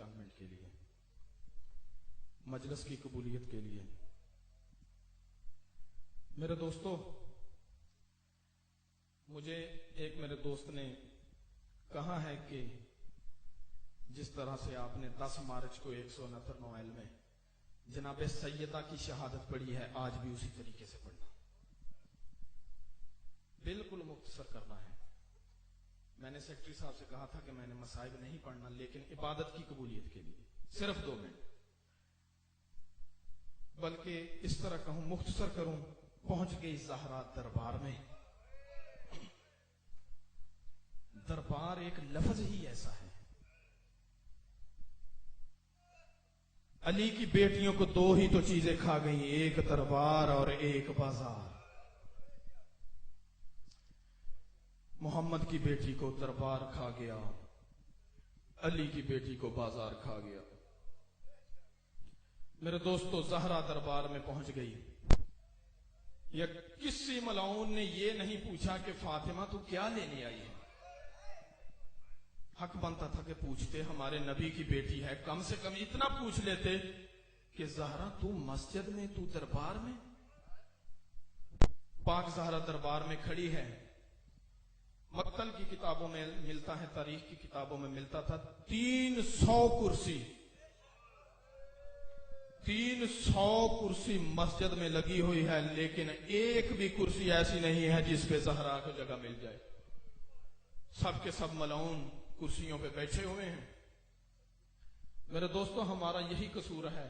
चंद minute के लिए मजलिस की कबूलियत के लिए। मेरे दोस्तों, मुझे एक मेरे दोस्त ने कहा है कि जिस तरह से आपने 10 मार्च को 169 नोएल में जनाब सैयदा की शहादत पढ़ी है, आज भी उसी तरीके से पढ़ना, बिल्कुल मुख्तसर करना है। मैंने सेक्रेटरी साहब से कहा था कि मैंने मसाइब नहीं पढ़ना, लेकिन इबादत की कबूलियत के लिए सिर्फ 2 मिनट, बल्कि इस तरह कहूं, मुख्तसर करूं। पहुंच गई ज़हरा दरबार में। दरबार एक लफ्ज ही ऐसा है। अली की बेटियों को 2 ही तो चीजें खा गई, एक दरबार और एक बाजार। मोहम्मद की बेटी को दरबार खा गया, अली की बेटी को बाजार खा गया। मेरे दोस्तों, ज़हरा दरबार में पहुंच गई। या किसी मलाउन ने ये नहीं पूछा कि फातिमा तू क्या लेने आई है। हक बनता था कि पूछते, हमारे नबी की बेटी है, कम से कम इतना पूछ लेते कि ज़हरा तू मस्जिद में, तू दरबार में। पाक ज़हरा दरबार में खड़ी है। मक्तल की किताबों में मिलता है, तारीख की किताबों में मिलता था 300 कुर्सी, 300 कुर्सी मस्जिद में लगी हुई है, लेकिन एक भी कुर्सी ऐसी नहीं है जिस पे ज़हरा को जगह मिल जाए। सब के सब मलाउन कुर्सियों पे बैठे हुए हैं। मेरे दोस्तों, हमारा यही कसूर है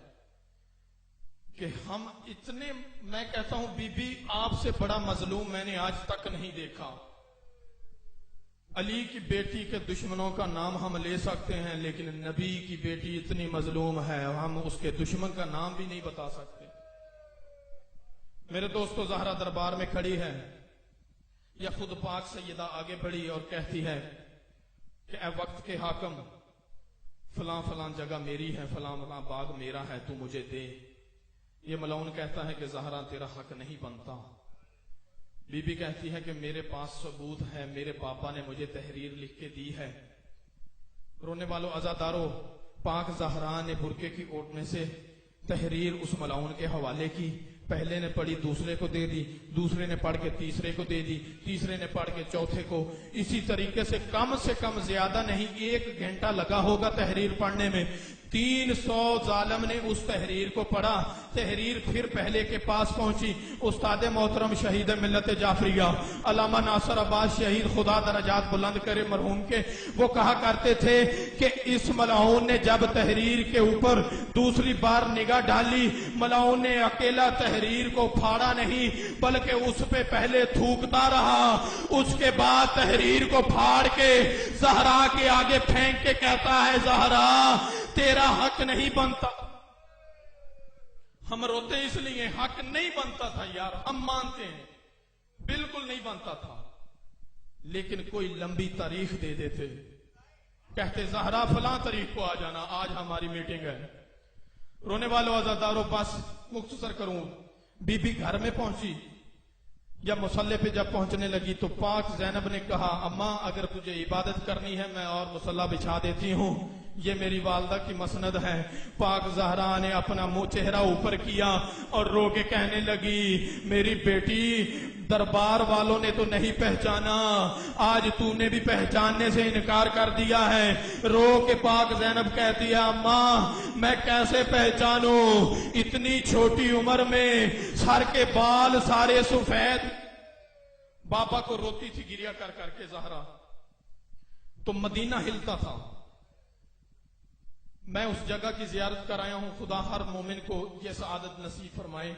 कि हम इतने, मैं कहता हूं बीबी आपसे बड़ा मजलूम मैंने आज तक नहीं देखा। अली की बेटी के दुश्मनों का नाम हम ले सकते हैं, लेकिन नबी की बेटी इतनी मजलूम है, हम उसके दुश्मन का नाम भी नहीं बता सकते। मेरे दोस्तों, ज़हरा दरबार में खड़ी है। या खुद पाक सैयदा आगे बढ़ी और कहती है कि ए वक्त के हाकम, फलां फलां जगह मेरी है, फलां फलां बाग मेरा है, तू मुझे दे। ये मलाउन कहता है कि ज़हरा तेरा हक नहीं बनता। बीबी कहती है कि मेरे पास सबूत है, मेरे पापा ने मुझे तहरीर लिख के दी है। रोने वालों, अज़ादारों, पाक ज़हरा ने बुरके की ओट में से तहरीर उस मलाउन के हवाले की। पहले ने पढ़ी, दूसरे को दे दी, दूसरे ने पढ़ के तीसरे को दे दी, तीसरे ने पढ़ के चौथे को। इसी तरीके से कम ज्यादा नहीं 1 घंटा लगा होगा तहरीर पढ़ने में। 300 जालिम ने उस तहरीर को पढ़ा। तहरीर फिर पहले के पास पहुंची। उस्ताद मोहतरम शहीद मिल्लत जाफरिया अल्लामा नासिर अब्बास शहीद, खुदा दरजात बुलंद करे मरहूम के, वो कहा करते थे कि इस मलाउन ने जब तहरीर के ऊपर दूसरी बार निगाह डाली, मलाउन ने अकेला तहरीर को फाड़ा नहीं, बल्कि उस पे पहले थूकता रहा। उसके बाद तहरीर को फाड़ के ज़हरा के आगे फेंक के कहता है, ज़हरा तेरा हक नहीं बनता। हम रोते इसलिए, हक नहीं बनता था यार, हम मानते हैं बिल्कुल नहीं बनता था, लेकिन कोई लंबी तारीख दे देते, कहते ज़हरा फलां तारीख को आ जाना, आज हमारी मीटिंग है। रोने वालों, अज़ादारों, बस मुख्तसर करूं, बीबी घर में पहुंची। जब मुसल्ले पे जब पहुंचने लगी तो पाक ज़ैनब ने कहा, अम्मा अगर तुझे इबादत करनी है मैं और मुसल्ला बिछा देती हूं, ये मेरी वालदा की मसनद है। पाक ज़हरा ने अपना मुंह चेहरा ऊपर किया और रो के कहने लगी, मेरी बेटी, दरबार वालों ने तो नहीं पहचाना, आज तूने भी पहचानने से इनकार कर दिया है। रो के पाक ज़ैनब कहती है, अम्मा मैं कैसे पहचानूं, इतनी छोटी उम्र में सर के बाल सारे सफेद। बाबा को रोती थी गिरिया कर करके ज़हरा, तो मदीना हिलता था। मैं उस जगह की जियारत कराया हूं, खुदा हर मोमिन को ये सआदत नसीब फरमाए।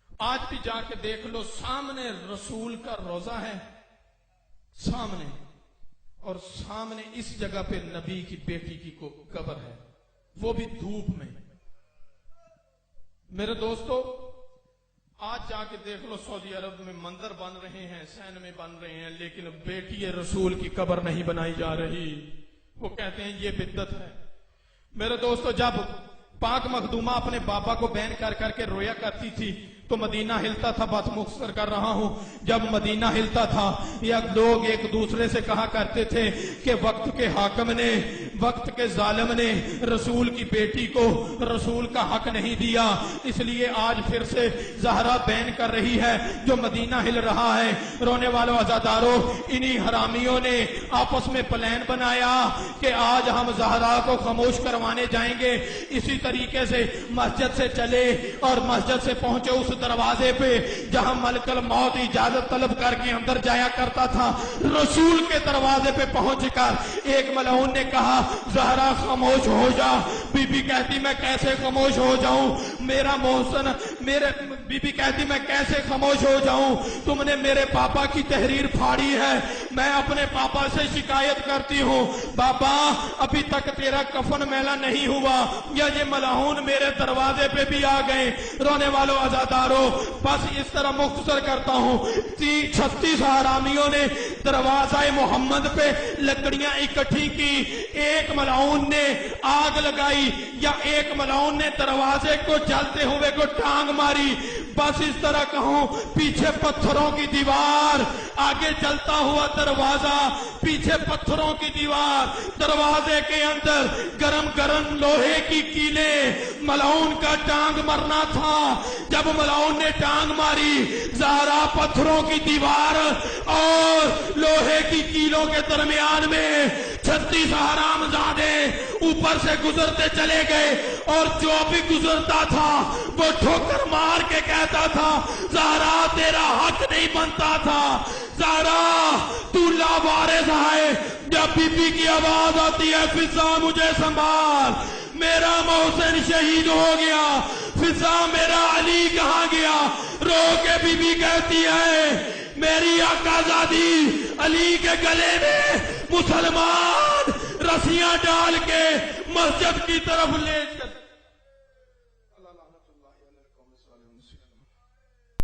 आज भी जाके देख लो, सामने रसूल का रोजा है, सामने, और सामने इस जगह पे नबी की बेटी की को कब्र है, वो भी धूप में। मेरे दोस्तों, आज जाके देख लो, सऊदी अरब में मंदिर बन रहे हैं, सैन में बन रहे हैं, लेकिन बेटी रसूल की कब्र नहीं बनाई जा रही। वो कहते हैं ये बिद्दत है। मेरे दोस्तों, जब पाक मखदूमा अपने बाबा को बैन कर करके रोया करती थी तो मदीना हिलता था। बात मुख्तसर कर रहा हूं, जब मदीना हिलता था या लोग एक दूसरे से कहा करते थे कि वक्त के हाकिम ने وقت کے ظالم نے رسول کی بیٹی کو رسول کا حق نہیں دیا، اس لیے آج پھر سے زہرا بین کر رہی ہے، جو مدینہ ہل رہا ہے۔ رونے والوں عزاداروں، انہی حرامیوں نے آپس میں پلان بنایا کہ آج ہم زہرا کو خاموش کروانے جائیں گے۔ اسی طریقے سے مسجد سے چلے اور مسجد سے پہنچے اس دروازے پہ جہاں ملک الموت اجازت طلب کر کے اندر جایا کرتا تھا۔ رسول کے دروازے پہ پہنچ کر ایک ملعون نے کہا زہرا خاموش ہو جا۔ بی بی کہتی میں کیسے خاموش ہو جاؤں، میرا محسن بی بی کہتی میں کیسے خاموش ہو جاؤں، تم نے میرے پاپا کی تحریر پھاڑی ہے، میں اپنے پاپا سے شکایت کرتی ہوں، بابا ابھی تک تیرا کفن میلا نہیں ہوا، یا یہ ملعون میرے دروازے پہ بھی آ گئے۔ رونے والوں عزاداروں، بس اس طرح مختصر کرتا ہوں، 36 حرامیوں نے دروازہ محمد پہ لکڑیاں اکٹھی کی، ایک ملعون نے آگ لگائی یا ایک ملعون نے دروازے کو جلتے ہوئے کو ٹانگ ماری، بس اس طرح کہوں پیچھے پتھروں کی دیوار، آگے جلتا ہوا دروازہ، پیچھے پتھروں کی دیوار، دروازے کے اندر گرم گرم لوہے کی کیلیں، ملعون کا ٹانگ مرنا تھا۔ جب ملعون نے ٹانگ ماری، زہرا پتھروں کی دیوار اور لوہے کی کیلوں کے درمیان میں 36 حرامزادے اوپر سے گزرتے چلے گئے، اور جو بھی گزرتا تھا وہ ٹھوکر مار کے کہتا تھا زہرا تیرا حق نہیں بنتا تھا، زہرا تو لاوارث ہے۔ جب بی بی کی آواز آتی ہے فضا مجھے سنبھال، میرا محسن شہید ہو گیا، فضا میرا علی کہاں گیا، رو کے بی بی کہتی ہے میری آقا زادی علی کے گلے میں مسلمان رسیاں ڈال کے مسجد کی طرف لے چل۔